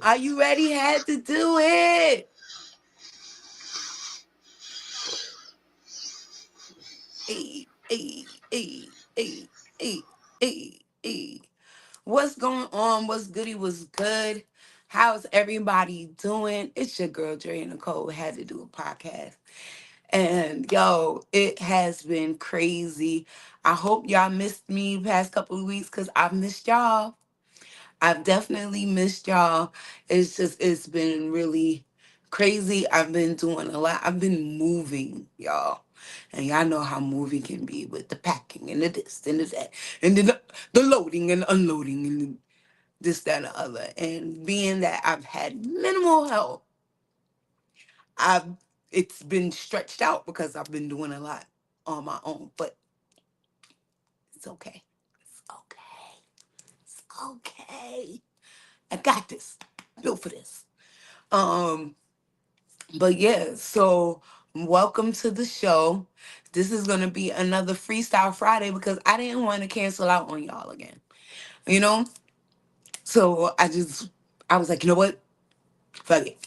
Are you ready? Had to do it. Hey, hey, hey, hey, hey, hey, hey. What's going on? What's goody? What's good? How's everybody doing? It's your girl, DREA Nicole. Had to do a podcast. And yo, it has been crazy. I hope y'all missed me the past couple of weeks because I've missed y'all. I've definitely missed y'all. It's been really crazy. I've been doing a lot. I've been moving, y'all. And y'all know how moving can be with the packing and the this and the that. And the loading and unloading and this, that, and the other. And being that I've had minimal help, I've it's been stretched out because I've been doing a lot on my own. But it's okay. It's okay. It's okay. I got this. Built for this. Um, but yeah, so welcome to the show. This is gonna be another Freestyle Friday because I didn't want to cancel out on y'all again. You know? So I was like, you know what? Fuck it.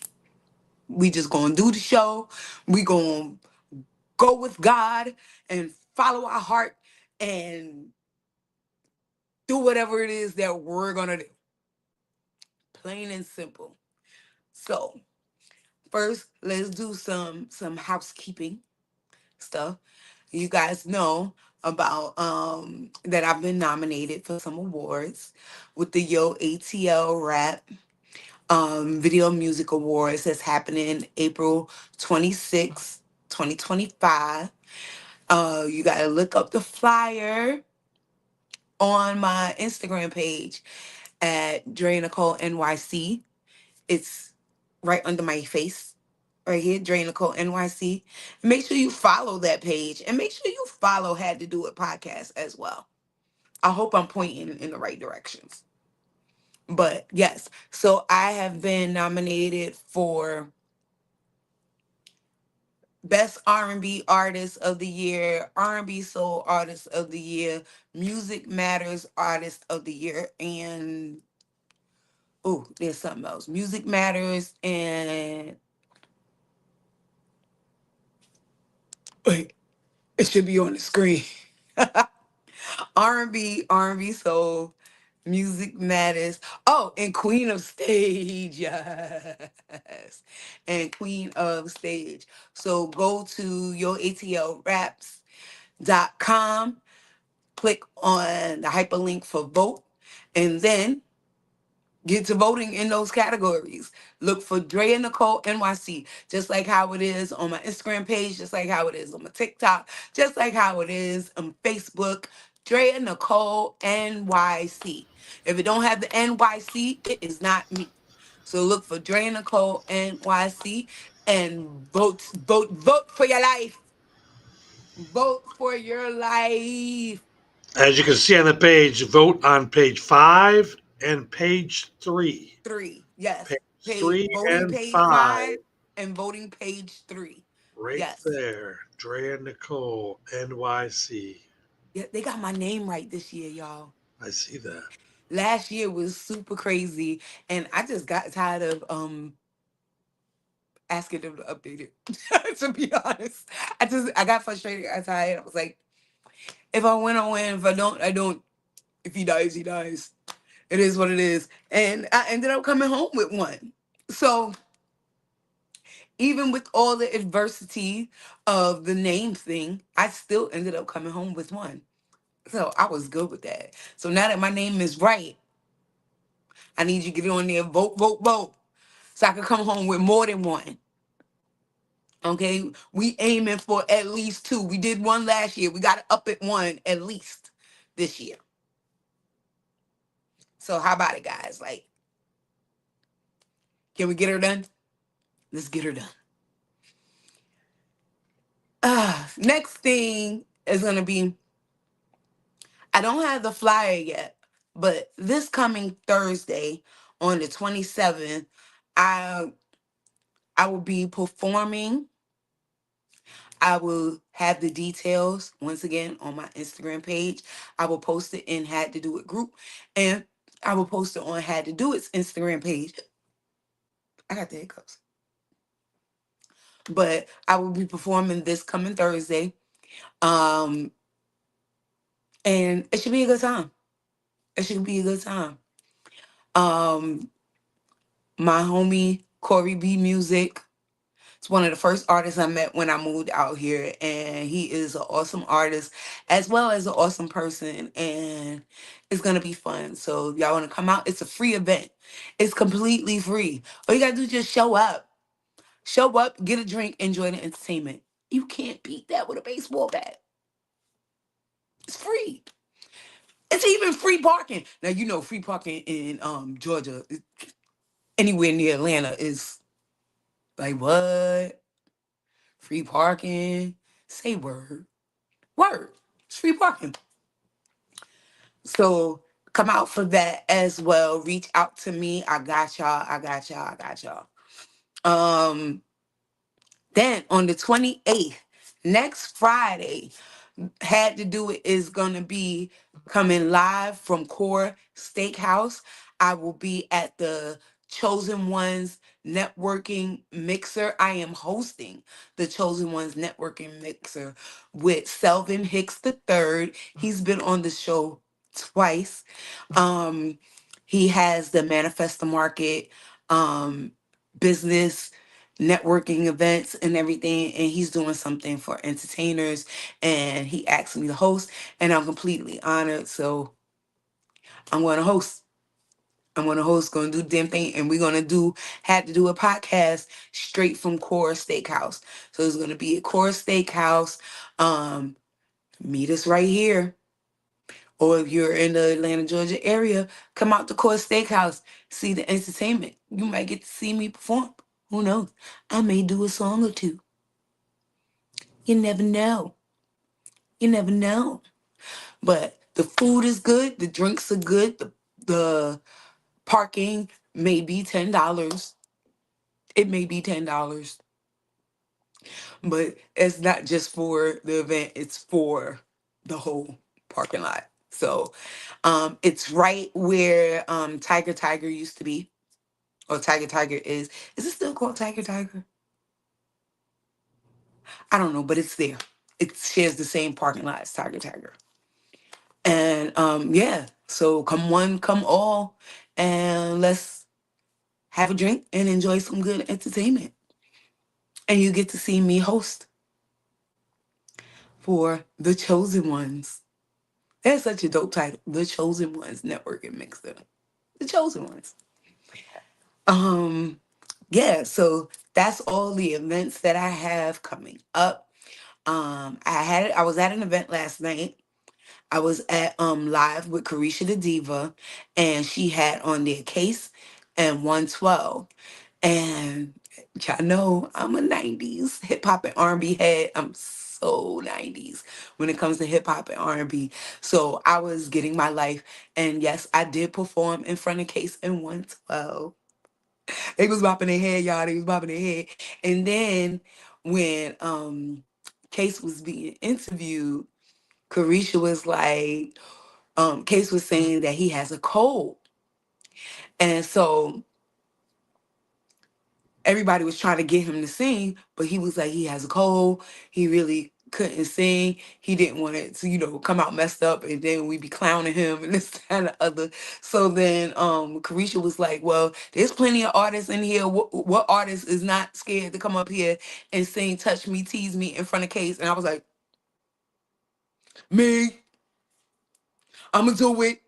We just gonna do the show. We gonna go with God and follow our heart and do whatever it is that we're gonna do. Plain and simple. So first, let's do some housekeeping stuff. You guys know about that I've been nominated for some awards with the Yo ATL Rap Video Music Awards that's happening April 26th, 2025. You gotta look up the flyer on my Instagram page at DREA NICOLE NYC. It's right under my face right here, DREA NICOLE NYC. Make sure you follow that page and make sure you follow Had to Do It podcast as well. I hope I'm pointing in the right directions. But yes, so I have been nominated for Best R&B Artist of the Year, R&B Soul Artist of the Year, Music Matters Artist of the Year, and oh, there's something else. Music Matters and wait, it should be on the screen. R&B Soul, Music Matters. Oh, and Queen of Stage. Yes. And Queen of Stage. So go to yoatlraps.com, click on the hyperlink for vote, and then get to voting in those categories. Look for DREA Nicole NYC, just like how it is on my Instagram page, just like how it is on my TikTok, just like how it is on Facebook. DREA Nicole NYC. If it don't have the NYC, it is not me. So look for DREA Nicole NYC and vote for your life. Vote for your life. As you can see on the page, vote on page 5 and page 3. 3. Yes. Page Page 3 voting and page 5, 5 and voting page 3. right Yes. there. Drea Nicole, NYC. Yeah, they got my name right this year, y'all. I see that. Last year was super crazy and I just got tired of asking them to update it. To be honest. I got frustrated, I got tired. I was like, if I win, I win. If I don't, I don't. If he dies, he dies. It is what it is. And I ended up coming home with one. So even with all the adversity of the name thing, I still ended up coming home with one. So I was good with that. So now that my name is right, I need you to get on there, vote, vote, vote. So I can come home with more than one. Okay. We aiming for at least two. We did one last year. We got to up it one at least this year. So how about it, guys? Like, can we get her done? Let's get her done. Next thing is gonna be, I don't have the flyer yet, but this coming Thursday on the 27th, I I will be performing. I will have the details once again on my Instagram page. I will post it in Had to Do It group, and I will post it on Had to Do It's Instagram page I got the hiccups. But I will be performing this coming Thursday. Um, and it should be a good time. It should be a good time. Um, my homie Corey B Music. It's one of the first artists I met when I moved out here, and he is an awesome artist as well as an awesome person, and it's gonna be fun. So if y'all want to come out, it's a free event. It's completely free. All you gotta do is just show up. Show up, get a drink, enjoy the entertainment. You can't beat that with a baseball bat. It's free. It's even free parking. Now you know free parking in Georgia, anywhere near Atlanta is like what? Free parking. Say word. Word. It's free parking. So come out for that as well. Reach out to me. I got y'all. I got y'all. I got y'all. Um, then on the 28th, next Friday, Had to Do It is gonna be coming live from Core Steakhouse. I will be at the Chosen Ones networking mixer. I am hosting the Chosen Ones networking mixer with Selvin Hicks the third. He's been on the show twice. Um, he has the Manifest the Market business networking events and everything, and he's doing something for entertainers, and he asked me to host, and I'm completely honored. So I'm going to host. I'm going to host, going to do the damn thing, and we're going to do, had to do a podcast straight from Core Steakhouse. So it's going to be at Core Steakhouse. Um, Meet us right here. Or if you're in the Atlanta, Georgia area, come out to Core Steakhouse, see the entertainment. You might get to see me perform. Who knows? I may do a song or two. You never know. You never know. But the food is good, the drinks are good, the parking may be $10. It may be $10. But it's not just for the event, it's for the whole parking lot. So it's right where Tiger used to be. Or Tiger is. Is it still called Tiger? I don't know, but it's there. It shares the same parking lot as Tiger. And yeah, so come one, come all, and let's have a drink and enjoy some good entertainment. And you get to see me host for The Chosen Ones. That's such a dope title. The Chosen Ones Networking Mixer. The Chosen Ones. Um, yeah, so that's all the events that I have coming up. I was at an event last night. I was at live with Carisha the Diva, and she had on their Case and 112. And y'all know I'm a 90s hip hop and R&B head. I'm so 90s when it comes to hip hop and R&B. So I was getting my life, and yes, I did perform in front of Case and 112. They was bopping their head, y'all. They was bopping their head. And then when Case was being interviewed, Carisha was like, Case was saying that he has a cold. And so everybody was trying to get him to sing, but he was like, he has a cold. He really couldn't sing. He didn't want it to, come out messed up, and then we be clowning him and this and the other. So then Carisha was like, well, there's plenty of artists in here. What artist is not scared to come up here and sing Touch Me, Tease Me in front of Case? And I was like, me, I'm gonna do it.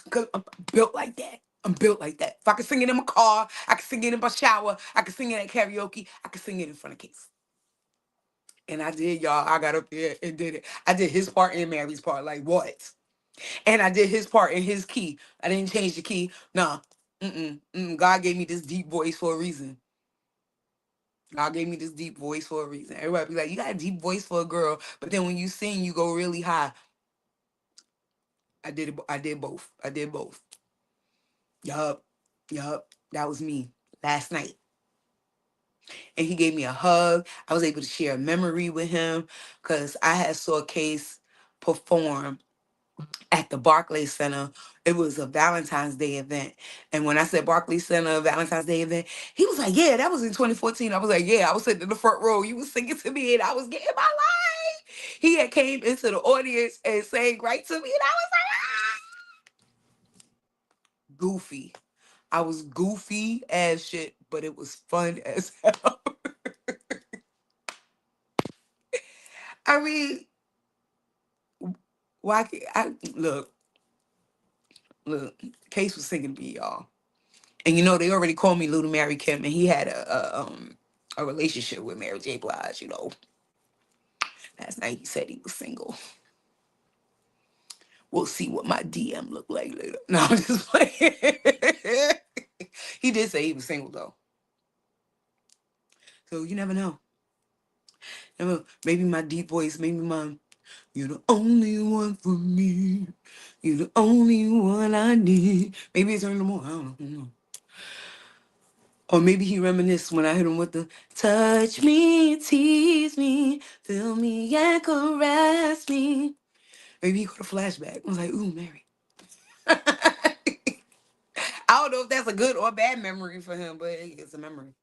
Cause I'm built like that. I'm built like that. If I can sing it in my car, I can sing it in my shower, I can sing it at karaoke, I can sing it in front of Case. And I did, y'all. I got up there and did it. I did his part and Mary's part. Like what? And I did his part in his key. I didn't change the key. Nah. God gave me this deep voice for a reason. God gave me this deep voice for a reason. Everybody be like, you got a deep voice for a girl, but then when you sing, you go really high. I did it. I did both. I did both. Yup. Yup. That was me last night. And he gave me a hug. I was able to share a memory with him because I had saw Case perform at the Barclays Center. It was a Valentine's Day event. And when I said Barclays Center Valentine's Day event, he was like, yeah, that was in 2014. I was like, yeah, I was sitting in the front row. You was singing to me and I was getting my life. He had came into the audience and sang right to me. And I was like, ah! Goofy. I was goofy as shit, but it was fun as hell. I mean, why can't I look, Case was singing to me, y'all. And they already called me Little Mary Kim, and he had a relationship with Mary J. Blige. Last night he said he was single. We'll see what my DM look like later. No, I'm just playing. He did say he was single though, so you never know. Maybe my deep voice, maybe my "You're the only one for me. You're the only one I need." Maybe it's early in the morning. I don't know. Or maybe he reminisced when I hit him with the "touch me, tease me, feel me and caress me." Maybe he got a flashback. I was like, ooh, Mary. I don't know if that's a good or bad memory for him, but it's a memory.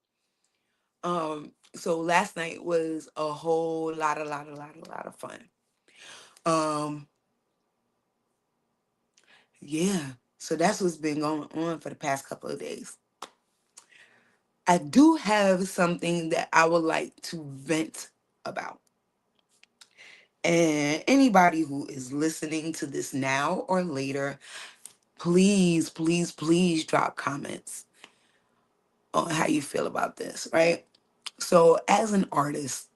So last night was a whole lot of fun. Um, yeah. So that's what's been going on for the past couple of days. I do have something that I would like to vent about. And anybody who is listening to this now or later, please, please, please drop comments on how you feel about this, right? So, as an artist,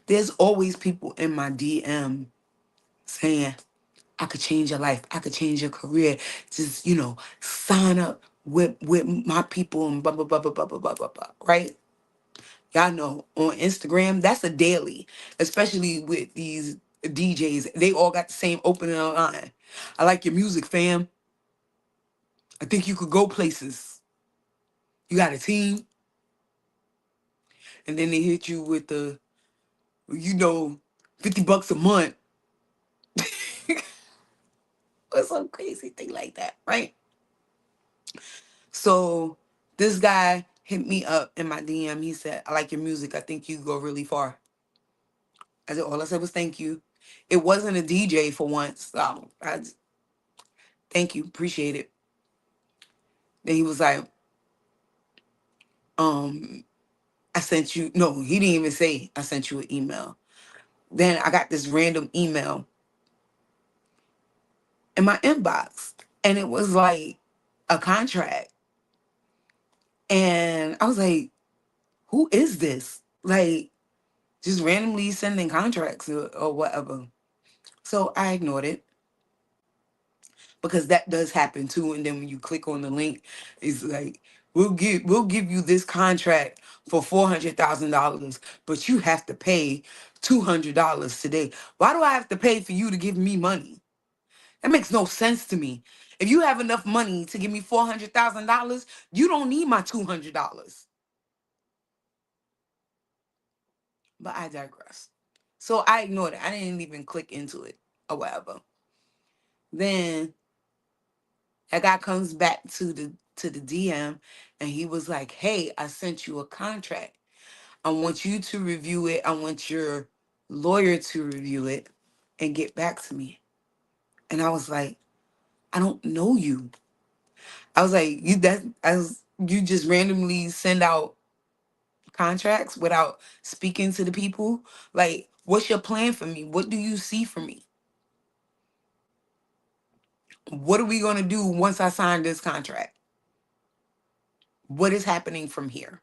there's always people in my DM saying, I could change your life. I could change your career. Just, sign up with my people and blah, blah, blah, blah, blah, blah, blah, blah, blah, right? Y'all know on Instagram, that's a daily, especially with these DJs. They all got the same opening line. I like your music, fam. I think you could go places. You got a team. And then they hit you with the, you know, $50 a month. Or some crazy thing like that, right? So this guy hit me up in my DM. He said, I like your music. I think you go really far. All I said was thank you. It wasn't a DJ for once. So thank you. Appreciate it. Then he was like, um, I sent you, no, he didn't even say I sent you an email. Then I got this random email in my inbox. And it was like a contract. And I was like, who is this? Like, just randomly sending contracts or whatever. So I ignored it because that does happen too. And then when you click on the link, it's like, we'll give you this contract for $400,000, but you have to pay $200 today. Why do I have to pay for you to give me money? That makes no sense to me. If you have enough money to give me $400,000, you don't need my $200. But I digress. So I ignored it. I didn't even click into it or whatever. Then that guy comes back to the DM and he was like, "Hey, I sent you a contract. I want you to review it. I want your lawyer to review it and get back to me." And I was like, "I don't know you." I was like, you just randomly send out contracts without speaking to the people? Like, what's your plan for me? What do you see for me? What are we going to do once I sign this contract? What is happening from here?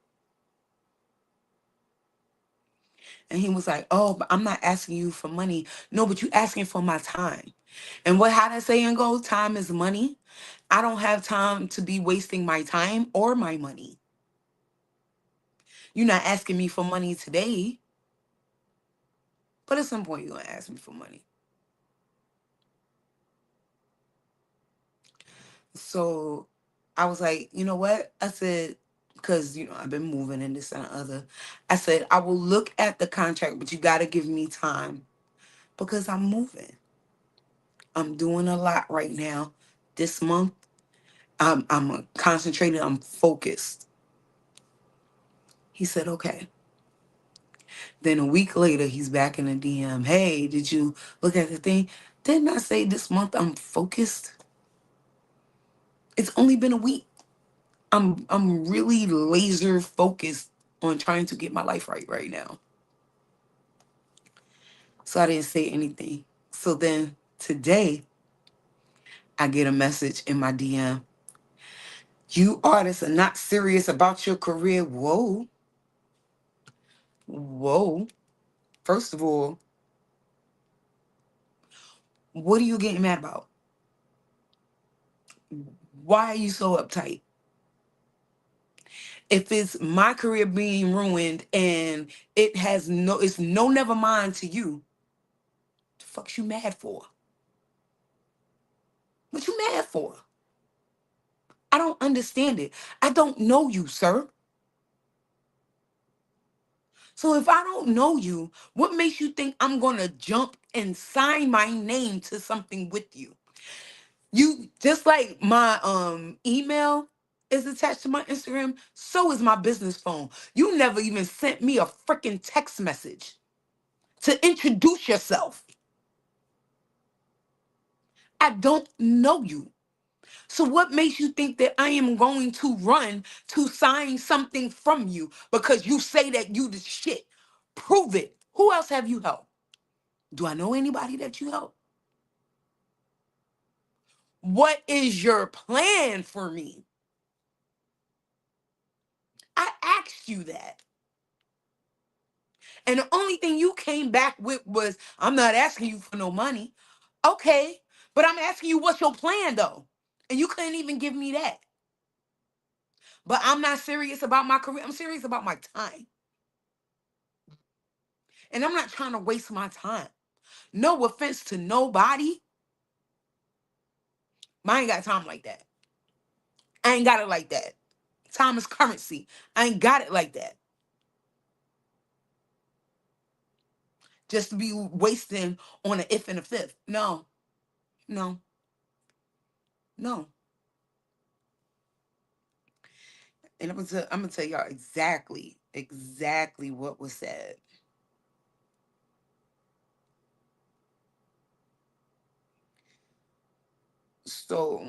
And he was like, "Oh, but I'm not asking you for money." No, but you asking for my time. And how that saying goes, time is money. I don't have time to be wasting my time or my money. You're not asking me for money today, but at some point you're gonna ask me for money. So I was like, you know what? I said, because I've been moving and this and the other. I said, I will look at the contract, but you gotta give me time because I'm moving. I'm doing a lot right now. This month, I'm concentrated. I'm focused. He said, okay. Then a week later, he's back in the DM. Hey, did you look at the thing? Didn't I say this month I'm focused? It's only been a week. I'm really laser focused on trying to get my life right now. So I didn't say anything. So then today I get a message in my DM. You artists are not serious about your career. Whoa. Whoa. First of all, what are you getting mad about? Why are you so uptight? If it's my career being ruined and it's no never mind to you, the fuck's you mad for? What you mad for? I don't understand it. I don't know you, sir. So if I don't know you, what makes you think I'm gonna jump and sign my name to something with you? You just like my email is attached to my Instagram, so is my business phone. You never even sent me a freaking text message to introduce yourself. I don't know you. So what makes you think that I am going to run to sign something from you because you say that you the shit? Prove it. Who else have you helped? Do I know anybody that you help? What is your plan for me? I asked you that. And the only thing you came back with was, I'm not asking you for no money. Okay, but I'm asking you what's your plan though? And you couldn't even give me that. But I'm not serious about my career. I'm serious about my time. And I'm not trying to waste my time. No offense to nobody. But I ain't got time like that. I ain't got it like that. Time is currency. I ain't got it like that. Just to be wasting on an if and a fifth. No, no, no. And I'm gonna tell y'all exactly what was said. So,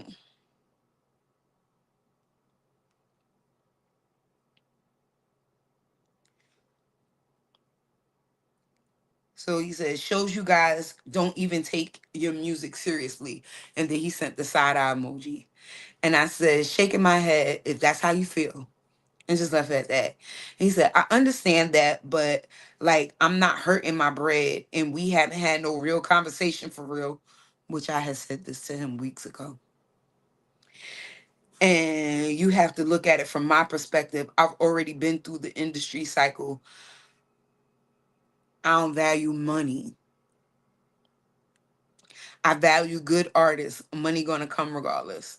so he said, shows you guys don't even take your music seriously. And then he sent the side eye emoji. And I said, shaking my head, if that's how you feel. And just left it at that. He said, I understand that, but like I'm not hurting my bread and we haven't had no real conversation for real, which I had said this to him weeks ago. And you have to look at it from my perspective. I've already been through the industry cycle. I don't value money. I value good artists. Money gonna come regardless.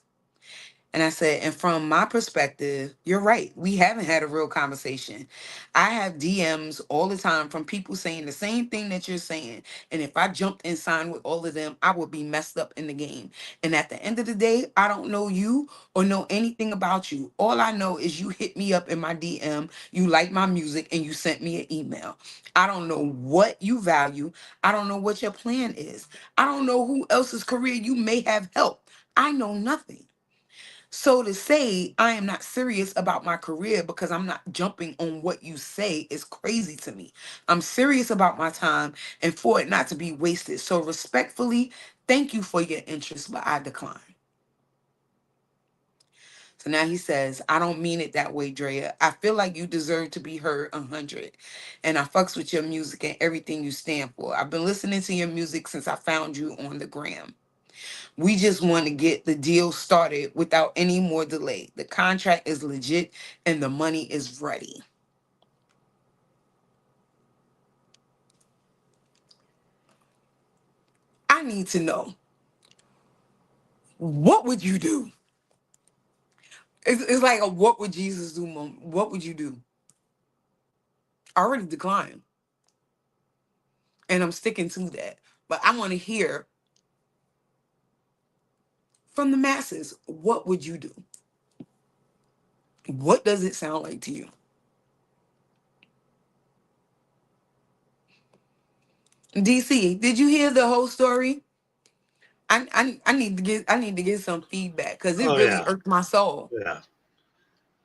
And I said, and from my perspective, you're right. We haven't had a real conversation. I have DMs all the time from people saying the same thing that you're saying. And if I jumped and signed with all of them, I would be messed up in the game. And at the end of the day, I don't know you or know anything about you. All I know is you hit me up in my DM, you like my music, and you sent me an email. I don't know what you value. I don't know what your plan is. I don't know who else's career you may have helped. I know nothing. So to say I am not serious about my career because I'm not jumping on what you say is crazy to me. I'm serious about my time and for it not to be wasted. So respectfully, thank you for your interest, but I decline. So now he says, I don't mean it that way, Drea. I feel like you deserve to be heard 100. And I fucks with your music and everything you stand for. I've been listening to your music since I found you on the gram. We just want to get the deal started without any more delay. The contract is legit and the money is ready. I need to know, what would you do? It's like a what would Jesus do moment. What would you do? I already declined. And I'm sticking to that. But I want to hear from the masses, what would you do? What does it sound like to you? DC, did you hear the whole story? I need to get some feedback because it Oh really yeah, irked my soul. yeah.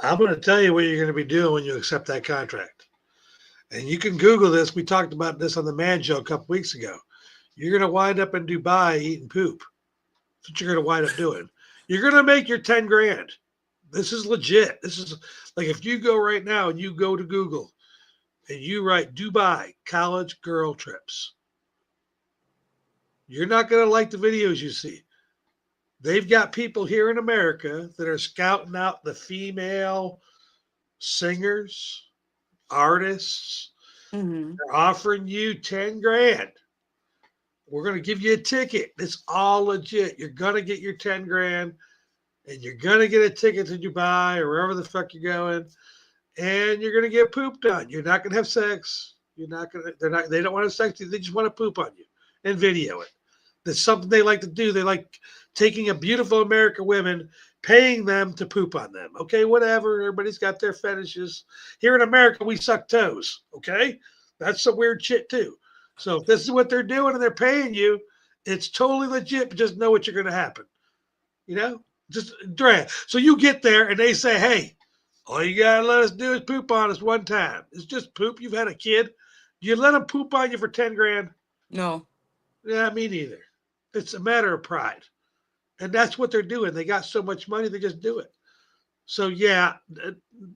I'm going to tell you what you're going to be doing when you accept that contract. And you can Google this. We talked about this on the Man Show a couple weeks ago. You're going to wind up in Dubai eating poop. That's what you're going to wind up doing. You're going to make your 10 grand. This is legit. This is like if you go right now and you go to Google and you write Dubai college girl trips, you're not going to like the videos you see. They've got people here in America that are scouting out the female singers, artists. Hmm. They're offering you 10 grand. We're going to give you a ticket. It's all legit. You're going to get your 10 grand and you're going to get a ticket to Dubai or wherever the fuck you're going. And you're going to get pooped on. You're not going to have sex. You're not going to, they don't want to have sex. They just want to poop on you and video it. That's something they like to do. They like taking a beautiful American women, paying them to poop on them. Okay, whatever. Everybody's got their fetishes. Here in America, we suck toes. Okay, that's some weird shit too. So if this is what they're doing and they're paying you, it's totally legit. But just know what you're going to happen. You know, just drag. So you get there and they say, "Hey, all you gotta let us do is poop on us one time. It's just poop. You've had a kid. You let them poop on you for 10 grand? No. Yeah, me neither. It's a matter of pride. And that's what they're doing. They got so much money, they just do it. So yeah,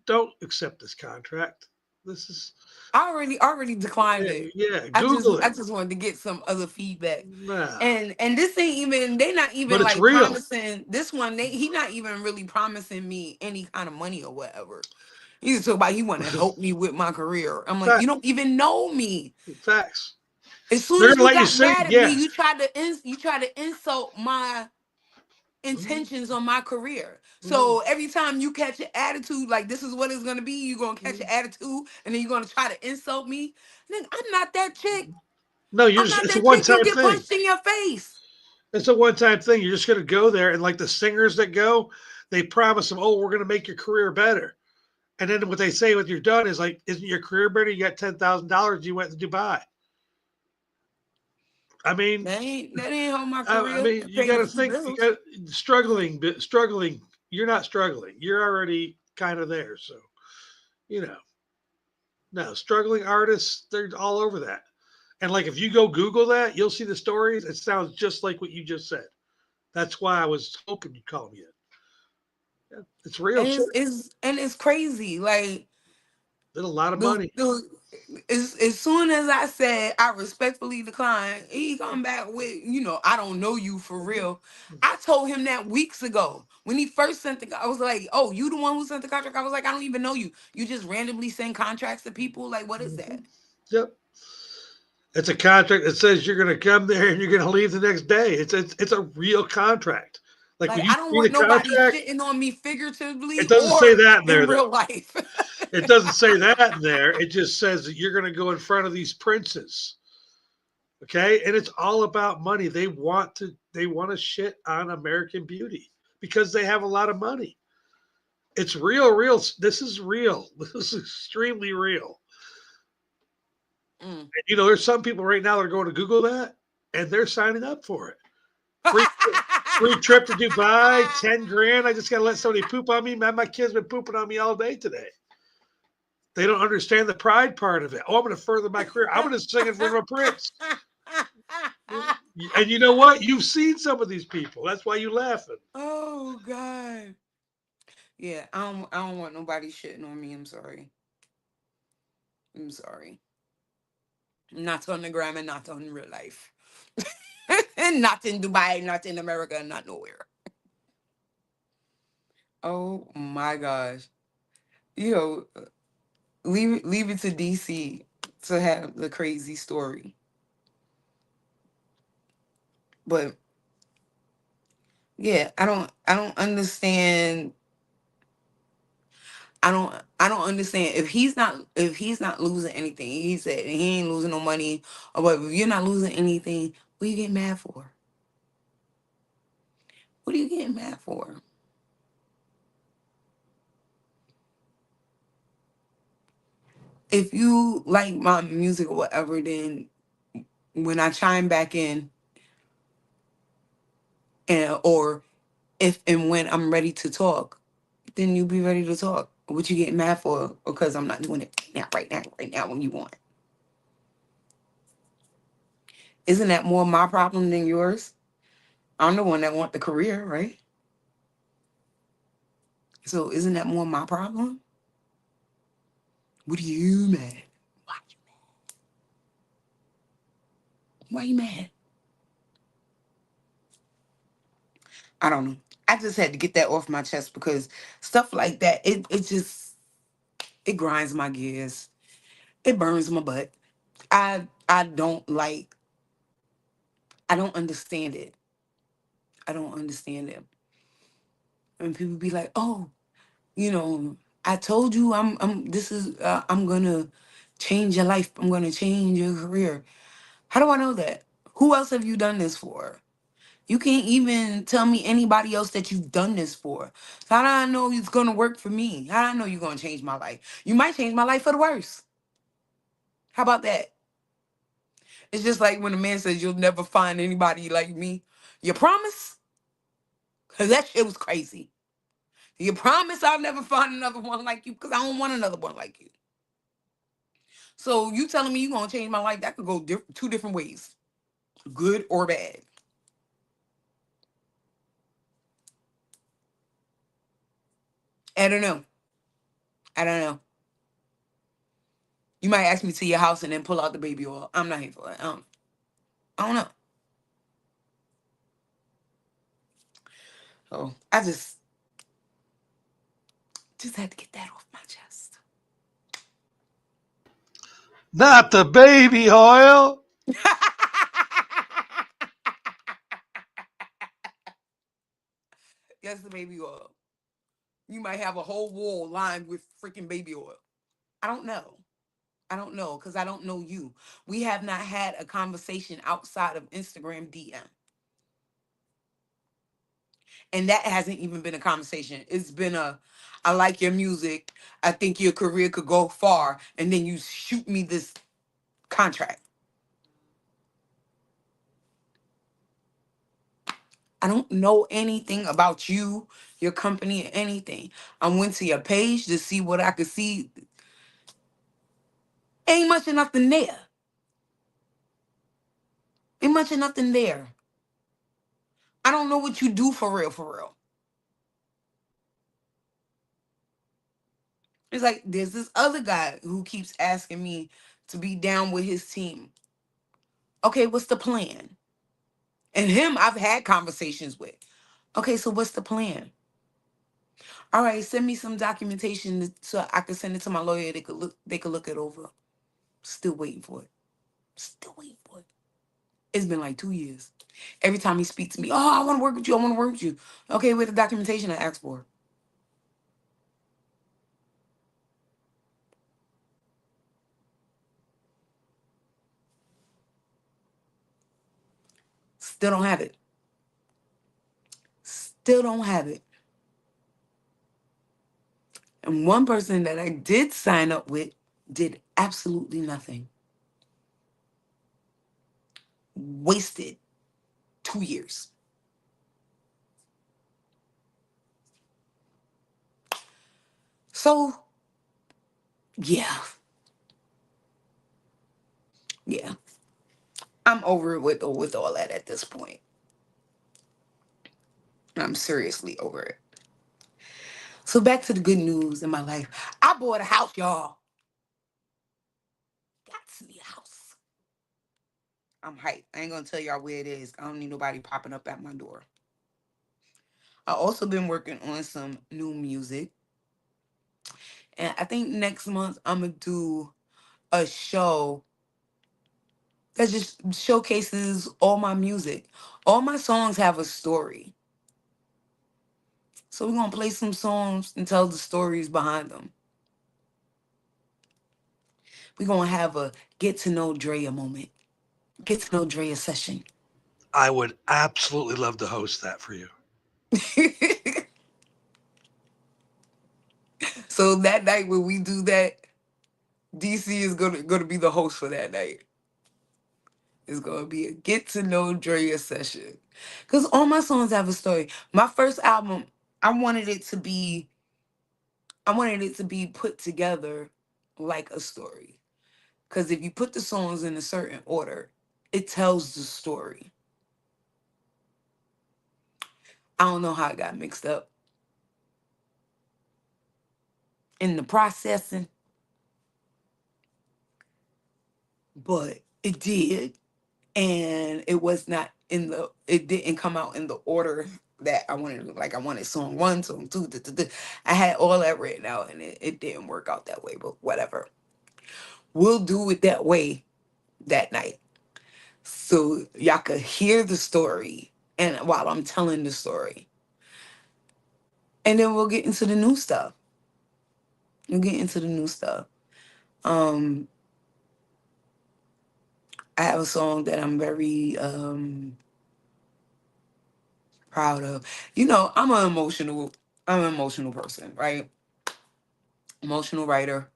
don't accept this contract. This is I already declined it. yeah. I just Google I it. just wanted to get some other feedback. Nah, And this ain't even they not but even it's like real. promising this one, he not even really promising me any kind of money or whatever. He's talking about he want to help me with my career. I'm like, you Fact, don't even know me. facts. As soon They're as gonna you let you got sing. mad at me, Yeah. you try to insult my Mhm, intentions on my career. mhm, So every time you catch an attitude, like this is what it's gonna be, you're gonna catch an mhm, attitude and then you're gonna try to insult me. Nigga, I'm not that chick. mhm. No, you're I'm just, not it's a that one chick. You'll time get thing. punched in your face. It's a one time thing. You're just gonna go there and like the singers that go, they promise them, oh, we're gonna make your career better. And then what they say when you're done is like, isn't your career better? You got $10,000. You went to Dubai. I mean, That ain't how my I career mean, you paying got a to few think. You bills. got struggling, but struggling. You're not struggling. You're already kind of there. So you know, no struggling artists. They're all over that. And like, if you go Google that, you'll see the stories. It sounds just like what you just said. That's why I was hoping you'd call me in. Yeah, it's real And shit. it's crazy. Like Did a lot of the money. the as soon as I said I respectfully decline, he come back with, I don't know you for Mhm. real. I told him that weeks ago. When he first sent I was like, oh, you the one who sent the contract? I was like, I don't even know you. You just randomly send contracts to people? Like, what is Mhm. that? Yep. It's a contract that says you're going to come there and you're going to leave the next day. It's a real contract. Like Like, when you I don't read want a nobody contract, shitting on me figuratively it doesn't say or that in in there though. real life. It doesn't say that in there. It just says that you're going to go in front of these princes. Okay, and it's all about money. They want to shit on American beauty because they have a lot of money. It's real, real. This is real. This is extremely real. Mm. And, there's some people right now that are going to Google that and they're signing up for it. Free free trip to Dubai, 10 grand. I just got to let somebody poop on me. Man, my kid's been pooping on me all day today. They don't understand the pride part of it. Oh, I'm going to further my career. I'm going to sing in front of a prince. And you know what? You've seen some of these people. That's why you laughing. Oh God. Yeah, I don't want nobody shitting on me. I'm sorry. I'm sorry. Not on the gram and not on real life. And not in Dubai, not in America, not nowhere. Oh my gosh. Yo, leave it to DC to have the crazy story. But yeah, I don't understand. I don't understand if he's not losing anything. He said he ain't losing no money or whatever. If you're not losing anything, what you get mad for? What are you getting mad for? If you like my music or whatever, then when I chime back in, and or if and when I'm ready to talk, then you be ready to talk. What you getting mad for? Because I'm not doing it right now when you want. Isn't that more my problem than yours? I'm the one that want the career, right? So isn't that more my problem? What are you mad? Why you Why you mad? I don't know. I just had to get that off my chest because stuff like that, it just it grinds my gears. It burns my butt. I don't like I don't understand it. I don't understand it. And people be like, "Oh, you know, I told you I'm going to change your life. I'm going to change your career." How do I know that? Who else have you done this for? You can't even tell me anybody else that you've done this for. So how do I know it's going to work for me? How do I know you're going to change my life? You might change my life for the worse. How about that? It's just like when a man says you'll never find anybody like me. You promise? Because that shit was crazy. You promise I'll never find another one like you? Because I don't want another one like you. So you telling me you're going to change my life, that could go two different ways. Good or bad. I don't know. I don't know. You might ask me to your house and then pull out the baby oil. I'm not here for it. I don't know. So I just had to get that off my chest. Not the baby oil. Yes, the baby oil. You might have a whole wall lined with freaking baby oil. I don't know. I don't know because I don't know you. We have not had a conversation outside of Instagram DM. And that hasn't even been a conversation. It's been I like your music. I think your career could go far. And then you shoot me this contract. I don't know anything about you, your company, or anything. I went to your page to see what I could see. Ain't much of nothing there. Ain't much of nothing there. I don't know what you do for real, for real. It's like there's this other guy who keeps asking me to be down with his team. Okay, what's the plan? And him, I've had conversations with. Okay, so what's the plan? All right, send me some documentation so I can send it to my lawyer. They could look it over. Still waiting for it. Still waiting for it. It's been like 2 years. Every time he speaks to me, oh, I want to work with you. I want to work with you. Okay, with the documentation I asked for. Still don't have it. Still don't have it. And one person that I did sign up with did absolutely nothing. Wasted 2 years. So, yeah, yeah. I'm over it with all that at this point. I'm seriously over it. So back to the good news in my life. I bought a house, y'all. Got to see a house. I'm hyped. I ain't gonna tell y'all where it is. I don't need nobody popping up at my door. I also been working on some new music. And I think next month I'm gonna do a show that just showcases all my music. All my songs have a story. So we're gonna play some songs and tell the stories behind them. We're gonna have a get to know Drea moment. Get to know Drea session. I would absolutely love to host that for you. So that night when we do that, DC is gonna be the host for that night. It's gonna be a get to know Drea session. Cause all my songs have a story. My first album, I wanted it to be I wanted it to be put together like a story. Cause if you put the songs in a certain order, it tells the story. I don't know how it got mixed up in the processing, but it did. And it didn't come out in the order that I wanted. Like I wanted song one, song two, I had all that written out and it didn't work out that way, but whatever. We'll do it that way that night. So y'all could hear the story and while I'm telling the story. And then we'll get into the new stuff. We'll get into the new stuff. Um I have a song that I'm very proud of. I'm an emotional person, right? Emotional writer.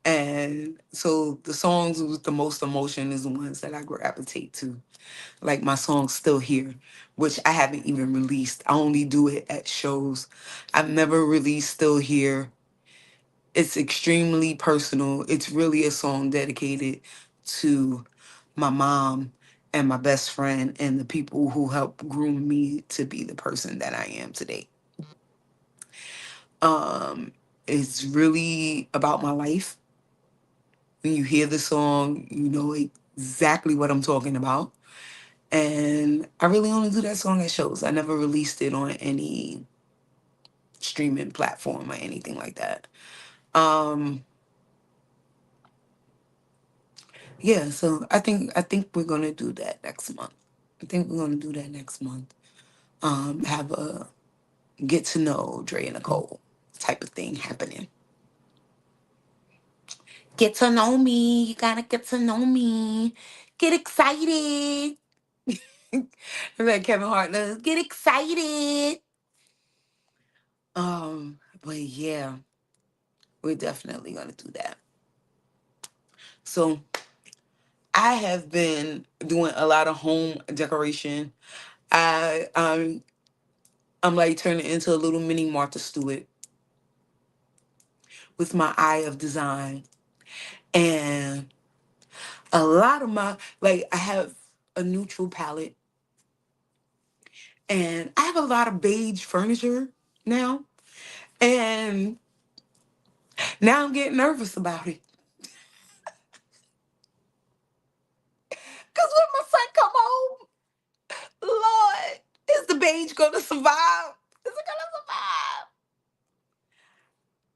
And so the songs with the most emotion is the ones that I gravitate to. Like my song Still Here, which I haven't even released. I only do it at shows. I've never released Still Here. It's extremely personal. It's really a song dedicated to my mom and my best friend and the people who helped groom me to be the person that I am today. Um, it's really about my life. When you hear the song, you know exactly what I'm talking about. And I really only do that song at shows. I never released it on any streaming platform or anything like that. Um, yeah, so I think we're gonna do that next month. I think we're gonna do that next month. Have a get to know Dre and Nicole type of thing happening. Get to know me. You gotta get to know me. Get excited. Like Kevin Hart does. Get excited. But yeah, we're definitely gonna do that. So I have been doing a lot of home decoration. I'm like turning into a little mini Martha Stewart with my eye of design. And a lot of my like I have a neutral palette and I have a lot of beige furniture now. And now I'm getting nervous about it. Cause when my son come home, Lord, is the beige gonna survive? Is it gonna survive?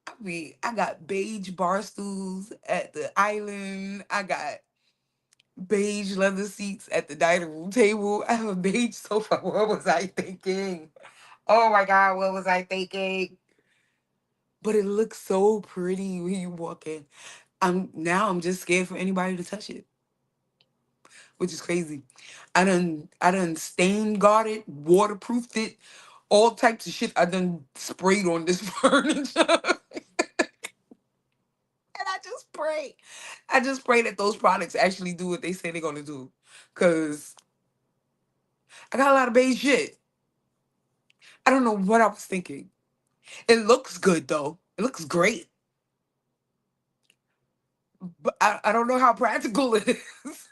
I mean, I got beige bar stools at the island. I got beige leather seats at the dining room table. I have a beige sofa. What was I thinking? Oh my God, what was I thinking? But it looks so pretty when you walk in. I'm just scared for anybody to touch it, which is crazy. I done stain guarded, waterproofed it, all types of shit I done sprayed on this furniture. And I just pray. I just pray that those products actually do what they say they're gonna do. Cause I got a lot of beige shit. I don't know what I was thinking. It looks good though. It looks great. But I don't know how practical it is.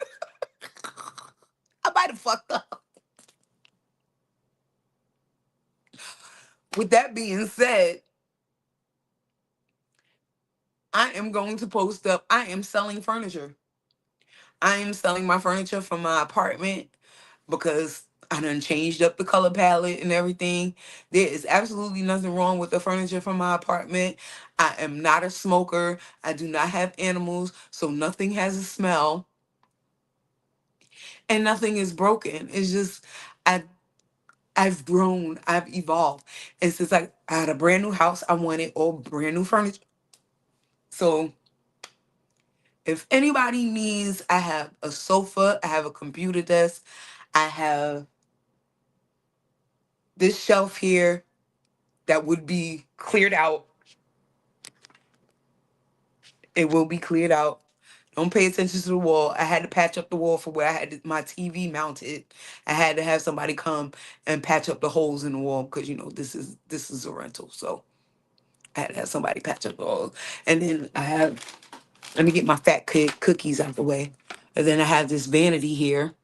I might have fucked up. With that being said, I am going to post up. I am selling furniture. I am selling my furniture from my apartment because I done changed up the color palette and everything. There is absolutely nothing wrong with the furniture from my apartment. I am not a smoker. I do not have animals, so nothing has a smell and nothing is broken. It's just I I've grown, I've evolved. And since I had a brand new house, I wanted all brand new furniture. So if anybody needs, I have a sofa, I have a computer desk, I have this shelf here that would be cleared out, it will be cleared out. Don't pay attention to the wall. I had to patch up the wall for where I had my TV mounted. I had to have somebody come and patch up the holes in the wall because this is a rental. So I had to have somebody patch up the holes. And then let me get my fat cookies out the way. And then I have this vanity here.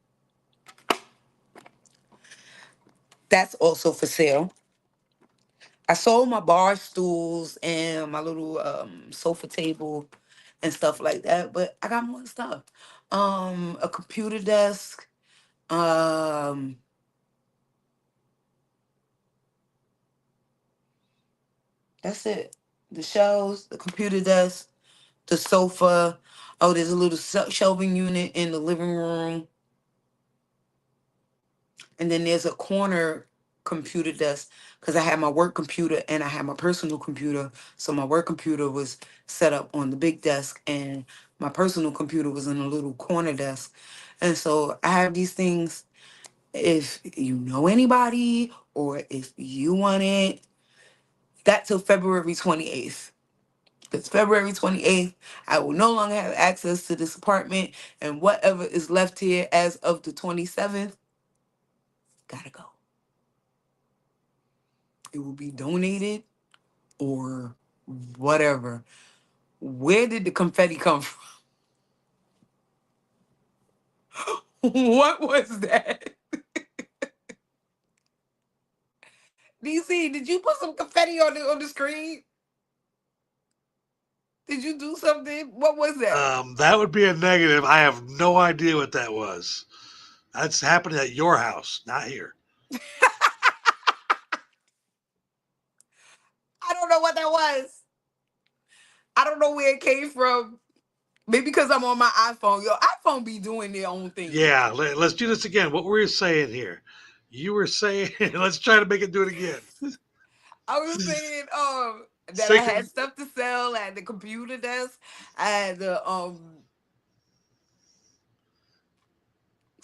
That's also for sale. I sold my bar stools and my little sofa table and stuff like that, but I got more stuff. A computer desk. Um, that's it. The shelves, the computer desk, the sofa. Oh, there's a little shelving unit in the living room. And then there's a corner computer desk because I had my work computer and I had my personal computer. So my work computer was set up on the big desk and my personal computer was in a little corner desk. And so I have these things. If you know anybody or if you want it, that till February 28th. Because February 28th, I will no longer have access to this apartment, and whatever is left here as of the 27th, gotta go. It will be donated or whatever. Where did the confetti come from? What was that? DC, did you put some confetti on the screen? Did you do something? What was that? That would be a negative. I have no idea what that was. That's happening at your house, not here. I don't know what that was. I don't know where it came from. Maybe because I'm on my iPhone. Yo, iPhone be doing their own thing. Yeah, let's do this again. What were you saying here? You were saying, let's try to make it do it again. I was saying that I Say, had stuff to sell. I had the computer desk. I had the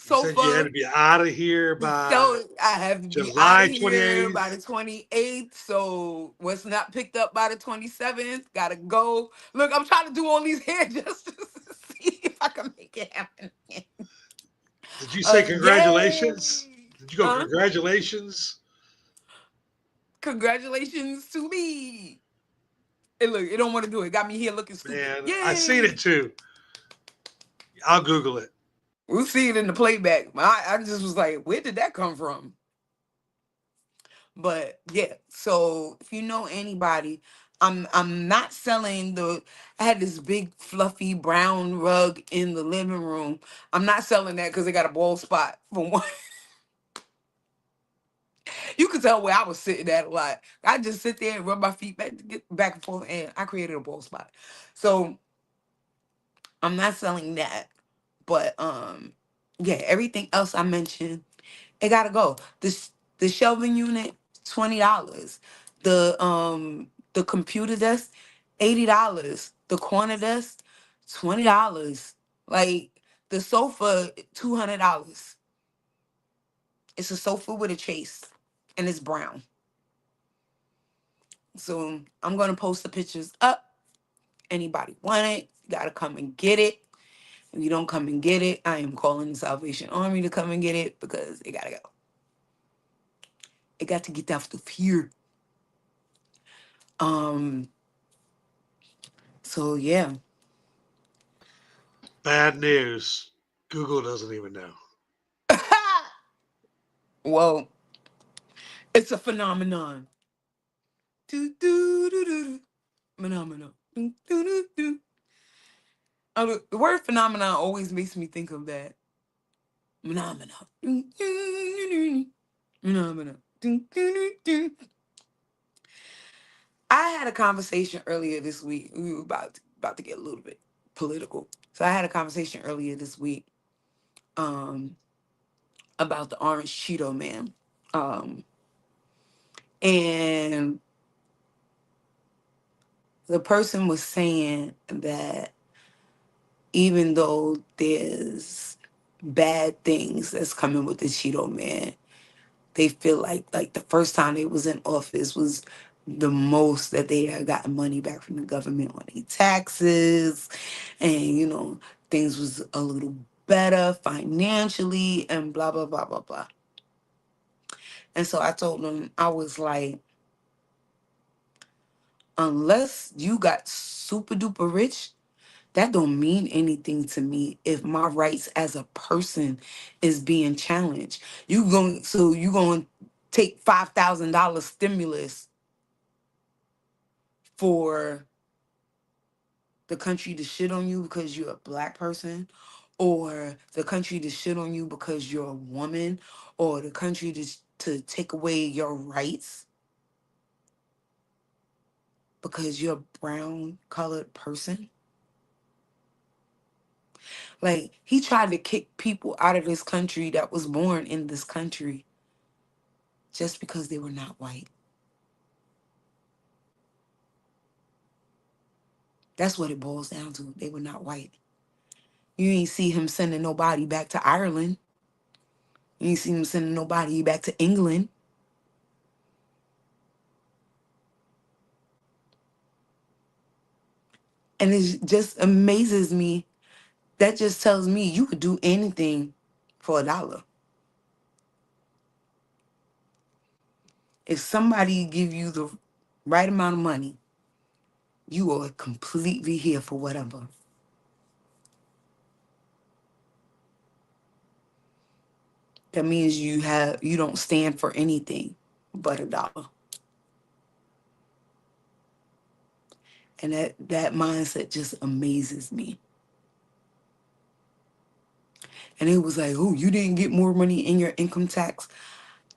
you said you had sofa. to be out of here by So I have to be out of July here by 28th. the 28th. So what's not picked up by the 27th, gotta go. Look, I'm trying to do all these hair justice to see if I can make it happen. Did you say congratulations? Yay! Did you go Huh? congratulations? Congratulations to me. And look, it don't want to do it. Got me here looking stupid. Man, I seen Yay! it too. I'll Google it. We'll see it in the playback. I just was like, where did that come from? But yeah, so if you know anybody, I'm not selling the I had this big fluffy brown rug in the living room. I'm not selling that because it got a bald spot for one. You could tell where I was sitting at a lot. I just sit there and rub my feet back and forth and I created a bald spot. So I'm not selling that. But yeah, everything else I mentioned, it gotta go. The shelving unit, $20. The computer desk, $80. The corner desk, $20. Like the sofa, $200. It's a sofa with a chase and it's brown. So I'm gonna post the pictures up. Anybody want it? You gotta come and get it. If you don't come and get it, I am calling the Salvation Army to come and get it because it gotta go. It got to get out of here. Um, so yeah. Bad news. Google doesn't even know. Well, it's a phenomenon. Do, do, do, do, do. Phenomenon. Do, do, do, do. The word phenomenon always makes me think of that. Phenomenon. Do, do, do, do. Phenomenon. Do, do, do, do. I had a conversation earlier this week. We were about to get a little bit political. So I had a conversation earlier this week um, about the orange Cheeto man. Um, and the person was saying that even though there's bad things that's coming with the Cheeto man, They feel like the first time they was in office was the most that they had gotten money back from the government on their taxes, and things was a little better financially, and blah blah blah blah blah. And so I told them, I was like, unless you got super duper rich, that don't mean anything to me if my rights as a person is being challenged. You going to take $5,000 stimulus for the country to shit on you because you're a black person, or the country to shit on you because you're a woman, or the country to take away your rights because you're a brown colored person. Like, he tried to kick people out of this country that was born in this country just because they were not white. That's what it boils down to. They were not white. You ain't see him sending nobody back to Ireland. You ain't see him sending nobody back to England. And it just amazes me. That just tells me you could do anything for $1. If somebody give you the right amount of money, you are completely here for whatever. That means you don't stand for anything but $1. And that mindset just amazes me. And it was like, oh, you didn't get more money in your income tax.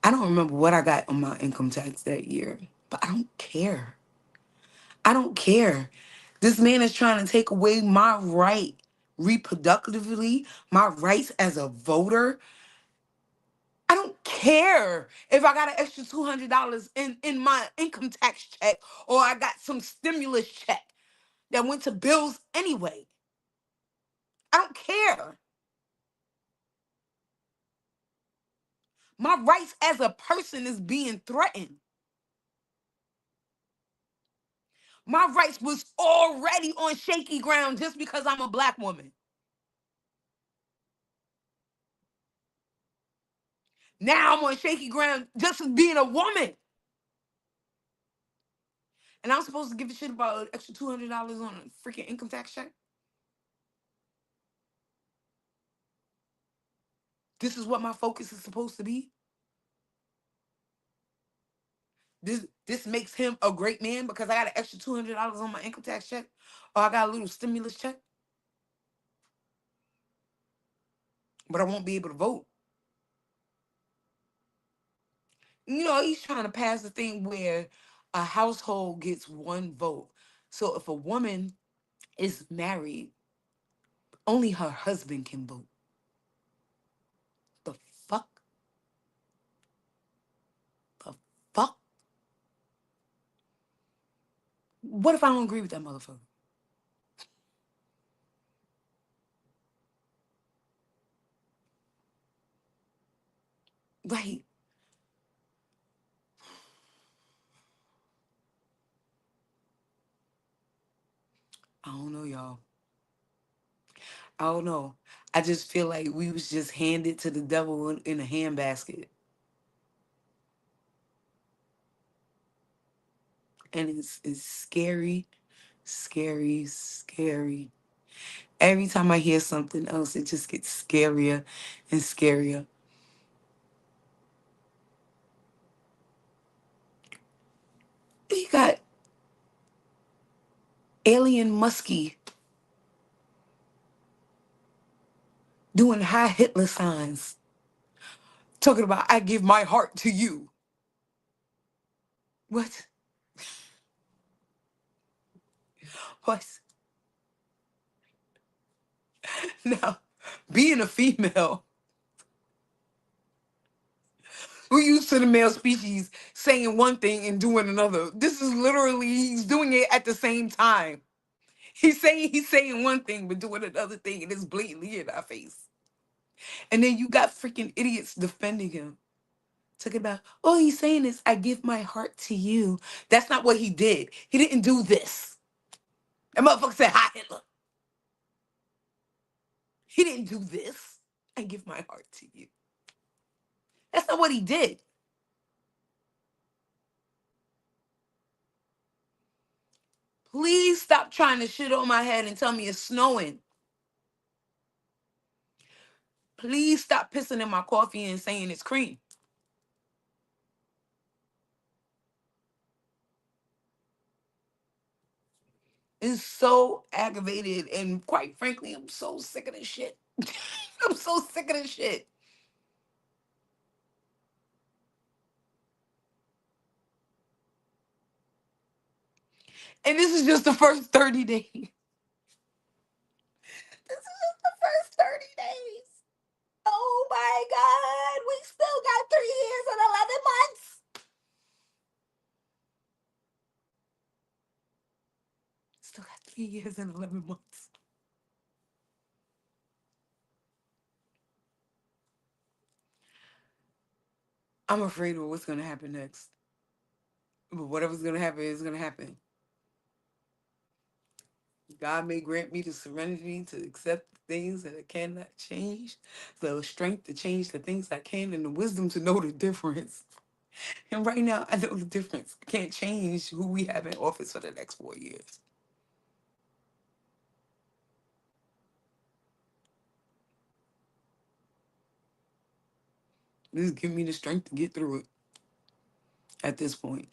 I don't remember what I got on my income tax that year, but I don't care. I don't care. This man is trying to take away my right reproductively, my rights as a voter. I don't care if I got an extra $200 in my income tax check, or I got some stimulus check that went to bills anyway. I don't care. My rights as a person is being threatened. My rights was already on shaky ground just because I'm a black woman. Now I'm on shaky ground just as being a woman. And I'm supposed to give a shit about an extra $200 on a freaking income tax check? This is what my focus is supposed to be? This makes him a great man because I got an extra $200 on my income tax check? Or I got a little stimulus check? But I won't be able to vote. He's trying to pass the thing where a household gets one vote. So if a woman is married, only her husband can vote. The fuck? The fuck? What if I don't agree with that motherfucker? Like, I don't know, y'all. I don't know. I just feel like we was just handed to the devil in a handbasket. And it's scary, scary, scary. Every time I hear something else, it just gets scarier and scarier. We got Alien Muskie doing high Hitler signs, talking about I give my heart to you. What? What? Now, being a female, we're used to the male species saying one thing and doing another. This is literally, he's doing it at the same time. He's saying one thing but doing another thing, and it's blatantly in our face. And then you got freaking idiots defending him. Took it back. All he's saying is, I give my heart to you. That's not what he did. He didn't do this. That motherfucker said, hi, Hitler. He didn't do this. I give my heart to you. That's not what he did. Please stop trying to shit on my head and tell me it's snowing. Please stop pissing in my coffee and saying it's cream. It's so aggravated, and quite frankly, I'm so sick of this shit. I'm so sick of this shit. And this is just the first 30 days. This is just the first 30 days. Oh my God. We still got 3 years and 11 months. Still got 3 years and 11 months. I'm afraid of what's going to happen next. But whatever's going to happen is going to happen. God may grant me the serenity to accept the things that I cannot change, the strength to change the things I can, and the wisdom to know the difference. And right now, I know the difference. I can't change who we have in office for the next 4 years. Just give me the strength to get through it at this point.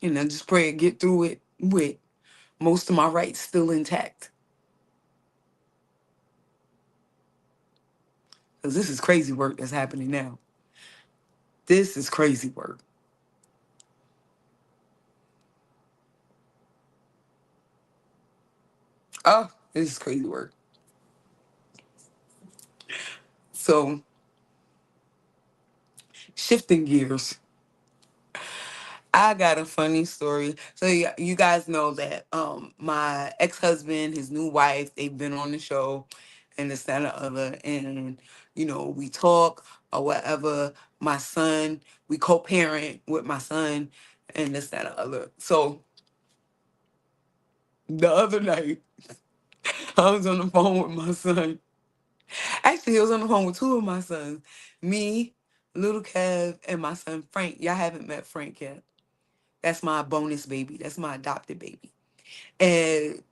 And I just pray I get through it with most of my rights still intact. Because this is crazy work that's happening now. This is crazy work. Oh, this is crazy work. So, shifting gears, I got a funny story. So you guys know that my ex-husband, his new wife, they've been on the show and this, that, and the other. And, we talk or whatever. My son, we co-parent with my son and this, that, and the other. So the other night, I was on the phone with my son. Actually, I was on the phone with two of my sons. Me, little Kev, and my son Frank. Y'all haven't met Frank yet. That's my bonus baby. That's my adopted baby. And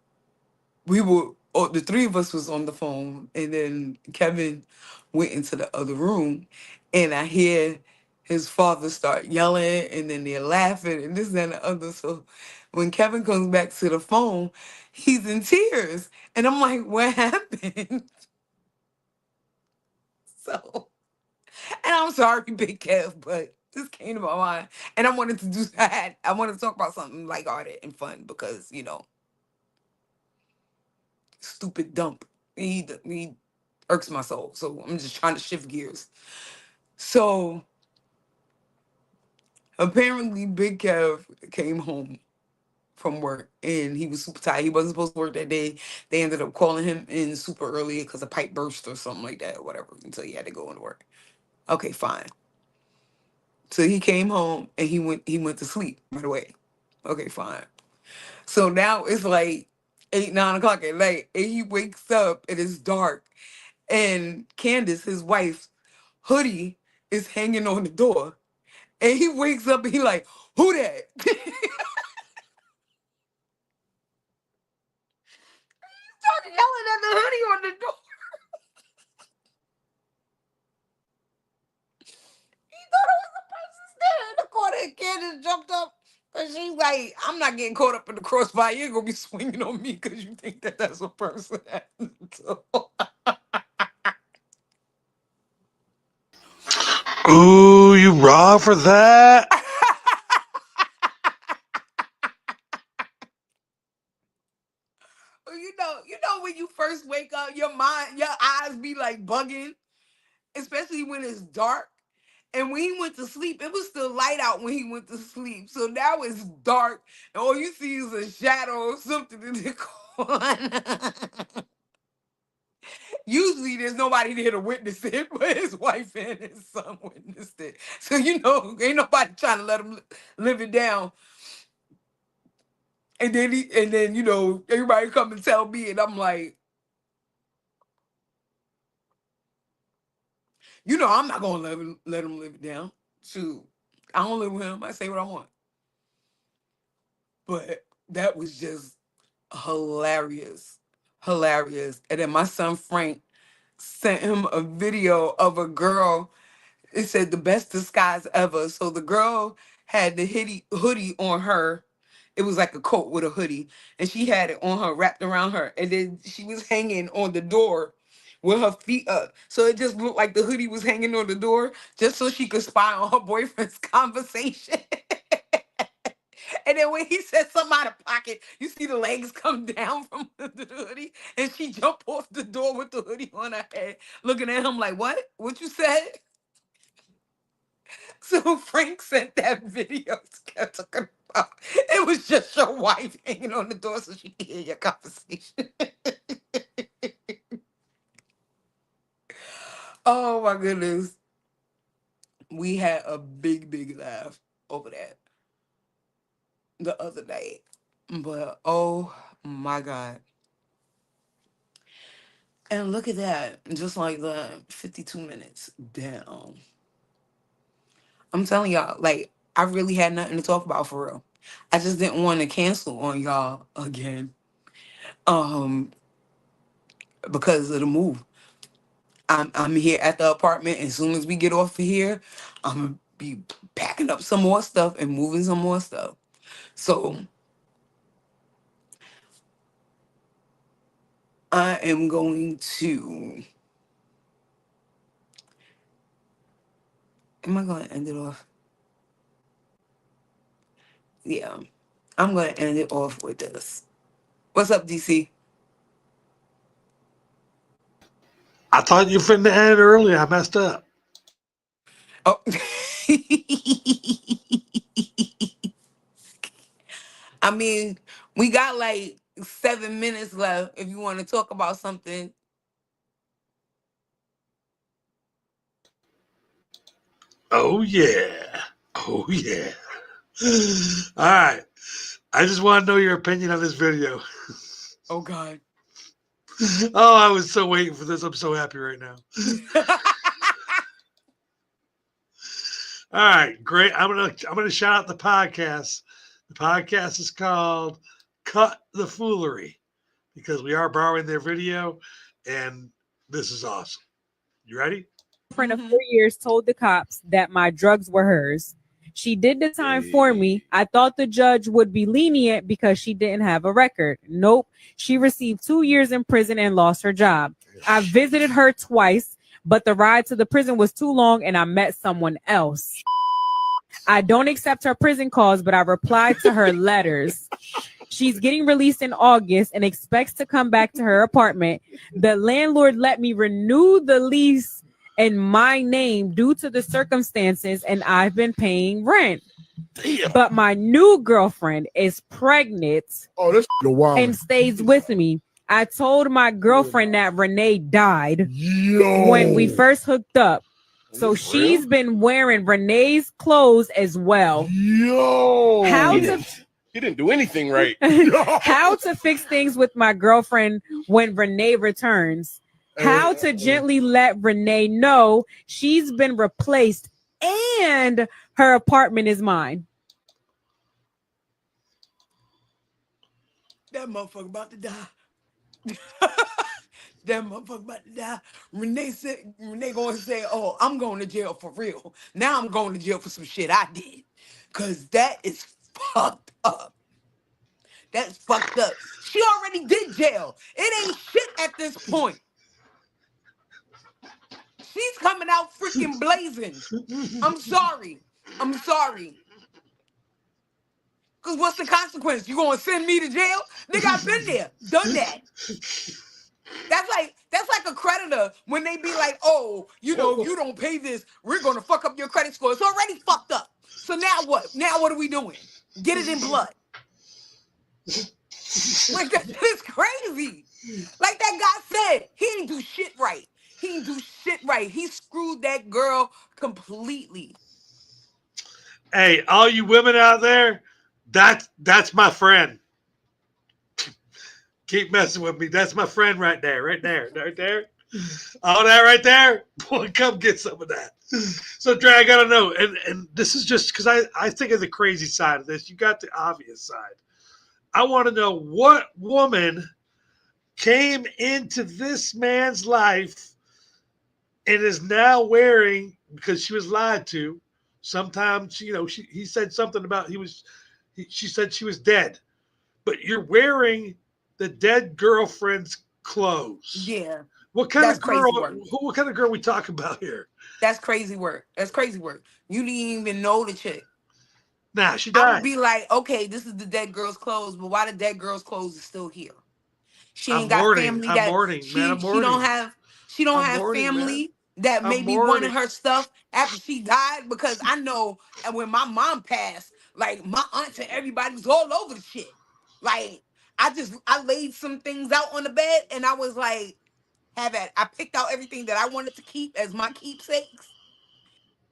the three of us was on the phone, and then Kevin went into the other room, and I hear his father start yelling, and then they're laughing, and this and the other. So when Kevin comes back to the phone, he's in tears, and I'm like, "What happened?" So, and I'm sorry, Big Kev, but this came to my mind, and I wanted to do that. I wanted to talk about something lighthearted and fun because stupid dump. He irks my soul. So I'm just trying to shift gears. So apparently Big Kev came home from work and he was super tired. He wasn't supposed to work that day. They ended up calling him in super early because a pipe burst or something like that or whatever until he had to go into work. Okay, fine. So he came home and he went to sleep right away. Okay, fine. So now it's like 8, 9 o'clock at night and he wakes up and it's dark and Candace, his wife, hoodie is hanging on the door. And he wakes up and he like, who that? Started yelling at the hoodie on the door. He thought it was a person standing in the corner and Candace jumped up. And she's like, I'm not getting caught up in the crossfire. You ain't gonna be swinging on me because you think that that's a person. So, Ooh, you wrong for that. when you first wake up, your eyes be like bugging, especially when it's dark. And when he went to sleep, it was still light out when he went to sleep. So now it's dark, and all you see is a shadow or something in the corner. Usually there's nobody there to witness it, but his wife and his son witnessed it. So, you know, ain't nobody trying to let him live it down. And then, you know, everybody come and tell me, and I'm like, you know, I'm not gonna let him live it down. Shoot. I don't live with him. I say what I want. But that was just hilarious. Hilarious. And then my son Frank sent him a video of a girl. It said the best disguise ever. So the girl had the hoodie on her. It was like a coat with a hoodie. And she had it on her, wrapped around her. And then she was hanging on the door with her feet up. So it just looked like the hoodie was hanging on the door just so she could spy on her boyfriend's conversation. And then when he said something out of pocket, you see the legs come down from the hoodie, and she jumped off the door with the hoodie on her head, looking at him like, "What? What you said?" So Frank sent that video to talking about. It was just your wife hanging on the door so she could hear your conversation. Oh my goodness, we had a big laugh over that the other night, but oh my God. And look at that, just like the 52 minutes down. I'm telling y'all, like, I really had nothing to talk about for real. I just didn't want to cancel on y'all again. Um, because of the move. I'm here at the apartment. As soon as we get off of here, I'm gonna be packing up some more stuff and moving some more stuff. So I am going to. Am I going to end it off? Yeah, I'm going to end it off with this. What's up, DC? I thought you finna end early. I messed up. Oh, I mean, we got like 7 minutes left. If you want to talk about something, Oh yeah. Oh yeah. All right. I just want to know your opinion on this video. oh God. Oh, I was so waiting for this. I'm so happy right now. All right, great. I'm gonna shout out the podcast. The podcast is called "Cut the Foolery" because we are borrowing their video, and this is awesome. You ready? Friend of Hmm. 4 years told the cops that my drugs were hers. She did the time for me. I thought the judge would be lenient because she didn't have a record. Nope. She received 2 years in prison and lost her job. I visited her twice, but the ride to the prison was too long and I met someone else. I don't accept her prison calls, but I replied to her letters. She's getting released in August and expects to come back to her apartment. The landlord let me renew the lease in my name due to the circumstances, and I've been paying rent. But my new girlfriend is pregnant and stays with me. I told my girlfriend that Renee died when we first hooked up. So she's been wearing Renee's clothes as well. How to He didn't do anything right. how to fix things with my girlfriend when Renee returns. How to gently let Renee know she's been replaced and her apartment is mine. That motherfucker about to die. That motherfucker about to die. Renee going to say, "Oh, I'm going to jail for real. Now I'm going to jail for some shit I did." Cause that is fucked up. That's fucked up. She already did jail. It ain't shit at this point. She's coming out freaking blazing. I'm sorry. I'm sorry. Cause what's the consequence? You gonna send me to jail? Nigga, I've been there, done that. That's like a creditor when they be like, "Oh, you know, if you don't pay this, we're gonna fuck up your credit score." It's already fucked up. So now what? Now what are we doing? Get it in blood. Like that is crazy. Like that guy said, he ain't do shit right. He ain't do shit right. He screwed that girl completely. Hey, all you women out there, that's my friend. Keep messing with me. That's my friend right there, right there, right there. All that right there, boy, come get some of that. So, Dre, I gotta know, and this is just because I think of the crazy side of this. You got the obvious side. I want to know what woman came into this man's life and is now wearing because she was lied to. Sometimes, he said something about she said she was dead, but you're wearing the dead girlfriend's clothes. Yeah, What kind that's of girl? crazy work. What kind of girl we talking about here? That's crazy work. That's crazy work. You didn't even know the chick. Nah, she I would died. be like, okay, this is the dead girl's clothes, but why the dead girl's clothes is still here? She I'm ain't got mourning. family I'm that mourning, man. I'm mourning. she don't I'm have mourning, man. family that I'm maybe wanted mourning. her stuff after she died, because I know, and when my mom passed, like my aunts and everybody was all over the shit. Like I laid some things out on the bed and I was like, have at I picked out everything that I wanted to keep as my keepsakes.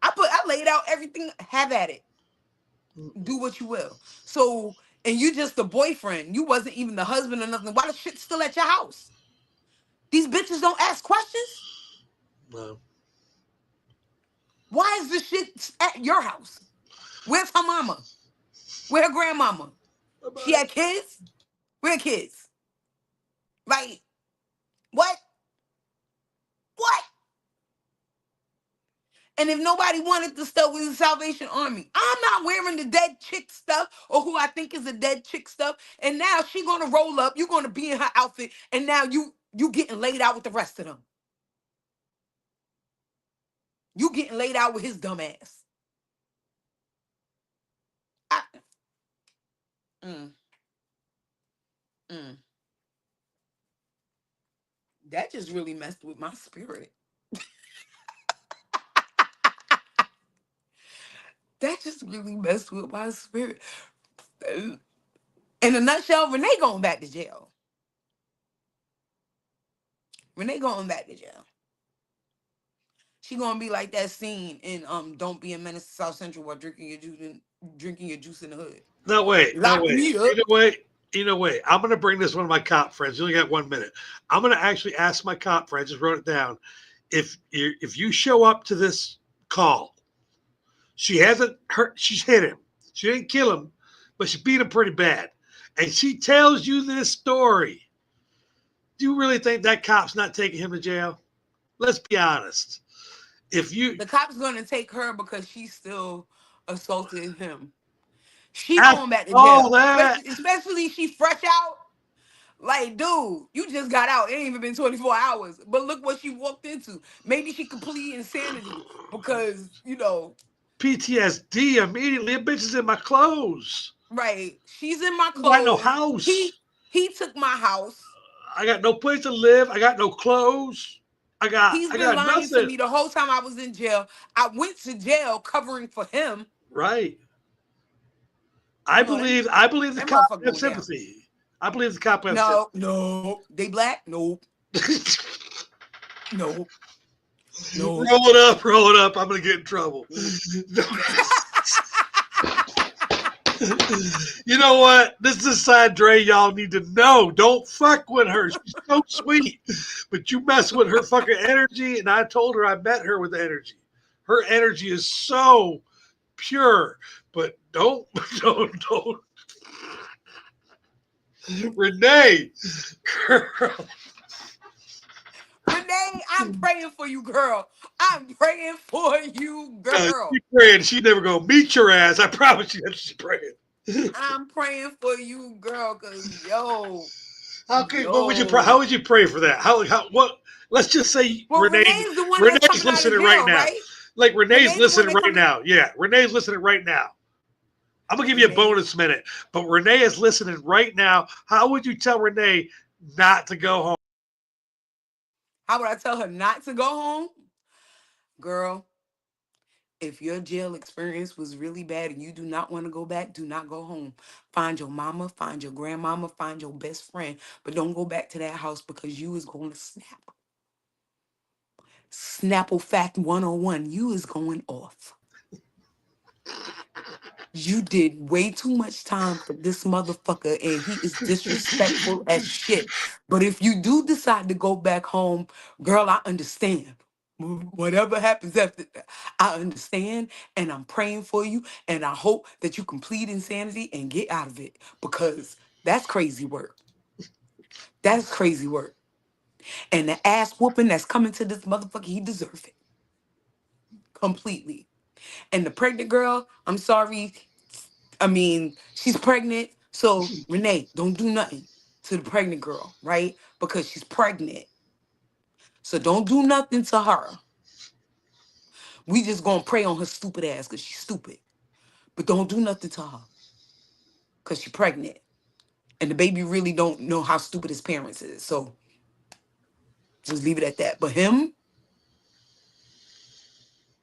I laid out everything, have at it. Do what you will. So, and you just the boyfriend. You wasn't even the husband or nothing. Why the shit still at your house? These bitches don't ask questions. No. Why is this shit at your house? Where's her mama? Where her grandmama? She Bye-bye. had kids? Where kids? Like, what? What? And if nobody wanted the stuff with the Salvation Army, I'm not wearing the dead chick stuff or who I think is a dead chick stuff. And now she gonna roll up. You gonna be in her outfit, and now you getting laid out with the rest of them. You getting laid out with his dumb ass. I, mm, mm. That just really messed with my spirit. That just really messed with my spirit. In a nutshell, Renee going back to jail. Renee going back to jail. She gonna be like that scene in Don't Be a Menace to South Central while drinking your juice in the hood. No, wait. No, Lock wait. me You up. know, wait. Wait. I'm going to bring this one of my cop friends. You only got 1 minute. I'm going to actually ask my cop friends, just wrote it down. If you show up to this call, she hasn't hurt, she's hit him. She didn't kill him, but she beat him pretty bad. And she tells you this story. Do you really think that cop's not taking him to jail? Let's be honest. If you, The cop's gonna take her because she still assaulted him. She after going back to all jail. that, Especially she fresh out. Like, dude, you just got out. It ain't even been 24 hours. But look what she walked into. Maybe she complete insanity because, PTSD immediately, a bitch is in my clothes. right, she's in my I got no clothes. house. He took my house. I got no place to live. I got no clothes. I got He's I been got lying to nothing. me the whole time I was in jail. I went to jail covering for him. Right. You know, that, I believe the that cop motherfucker has going down. sympathy. I believe the cop has No, no. They black? Nope. sympathy. No. No. Roll it up, roll it up. I'm gonna get in trouble. You know what? This is a side Dre y'all need to know. Don't fuck with her. She's so sweet. But you mess with her fucking energy, and I told her I met her with energy. Her energy is so pure. But don't. Renee, girl. Renee, I'm praying for you, girl. I'm praying for you, She girl. praying. She never gonna meet your ass. I promise you that she's praying. I'm praying for you, girl, because What would you pray? How yo. would you pray for that? How what? Let's just say Well, Renee's the one that's Renee's coming out of listening right jail, now. right? Like Renee's Renee's the one listening that right coming. now. Yeah, Renee's listening right now. I'm gonna give you a Renee, bonus minute, but Renee is listening right now. How would you tell Renee not to go home? how would I tell her not to go home? Girl, if your jail experience was really bad and you do not want to go back, do not go home. Find your mama, find your grandmama, find your best friend, but don't go back to that house because you is going to snap. Snapple fact 101, you is going off. You did way too much time for this motherfucker and he is disrespectful as shit. But if you do decide to go back home, girl, I understand. Whatever happens after that, I understand and I'm praying for you and I hope that you complete insanity and get out of it because that's crazy work. That's crazy work. And the ass whooping that's coming to this motherfucker, he deserve it completely. And the pregnant girl, I'm sorry, I mean, she's pregnant. So, Renee, don't do nothing to the pregnant girl, right? Because she's pregnant. So, don't do nothing to her. We just gonna pray on her stupid ass because she's stupid. But don't do nothing to her because she's pregnant. And the baby really don't know how stupid his parents is. So, just leave it at that. But him,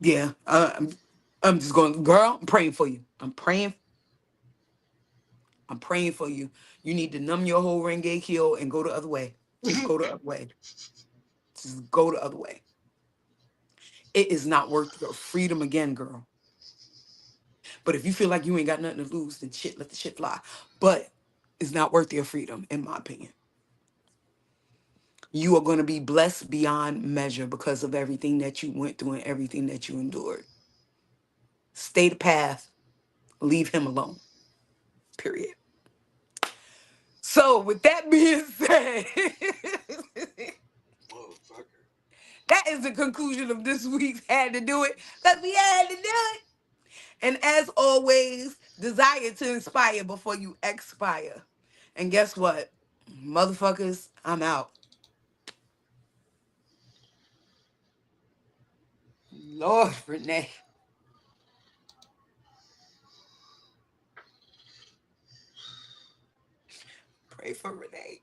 yeah, I'm just going, girl, I'm praying for you. I'm praying for you. You need to numb your whole Renge heel and go the other way. Just go the other way. Just go the other way. It is not worth your freedom again, girl. But if you feel like you ain't got nothing to lose, then shit, let the shit fly. But it's not worth your freedom, in my opinion. You are going to be blessed beyond measure because of everything that you went through and everything that you endured. Stay the path. Leave him alone. Period. So, with that being said, Motherfucker. that is the conclusion of this week's Had to Do It because we had to do it. And as always, desire to inspire before you expire. And guess what? Motherfuckers, I'm out. Lord, Renee. Pray for Renee.